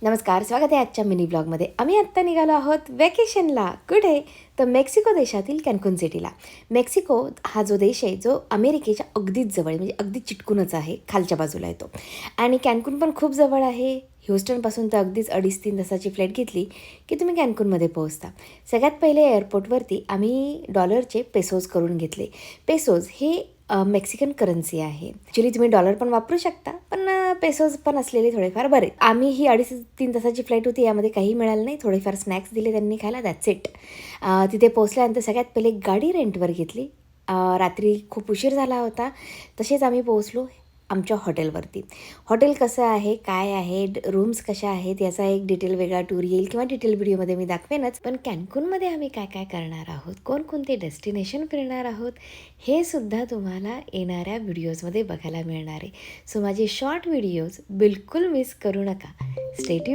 नमस्कार, स्वागत आहे आजच्या मिनी ब्लॉगमध्ये. आम्ही आत्ता निघालो आहोत वेकेशनला. कुठे? तर मेक्सिको देशातील कॅन्कुन सिटीला. मेक्सिको हा जो देश आहे, जो अमेरिकेच्या अगदीच जवळ आहे, म्हणजे अगदी चिटकूनच आहे, खालच्या बाजूला येतो. आणि कॅन्कुन पण खूप जवळ आहे. ह्युस्टनपासून तर अगदीच 2.5-3 तासाची फ्लाईट घेतली की तुम्ही कॅन्कुनमध्ये पोहोचता. सगळ्यात पहिले एअरपोर्टवरती आम्ही डॉलरचे पेसोज करून घेतले. पेसोज हे मेक्सिकन करन्सी आहे. ॲक्च्युली तुम्ही डॉलर पण वापरू शकता, पण पेसोज पण असलेले थोडेफार बरे. आम्ही ही 2.5-3 तासाची फ्लाईट होती, यामध्ये काही मिळालं नाही. थोडेफार स्नॅक्स दिले त्यांनी खायला, दॅट्स इट. तिथे पोहोचल्यानंतर सगळ्यात पहिले गाडी रेंटवर घेतली. रात्री खूप उशीर झाला होता. तसेच आम्ही पोहोचलो आमच्या हॉटेलवरती. हॉटेल कसं आहे, काय आहे, रूम्स कशा आहेत, याचा एक डिटेल वेगळा टूर येईल किंवा डिटेल व्हिडिओमध्ये मी दाखवेनच. पण कॅन्कुनमध्ये आम्ही काय काय करणार आहोत, कोणकोणते डेस्टिनेशन फिरणार आहोत, हे सुद्धा तुम्हाला येणाऱ्या व्हिडिओजमध्ये बघायला मिळणार आहे. सो माझे शॉर्ट व्हिडिओज बिलकुल मिस करू नका. Stay tune.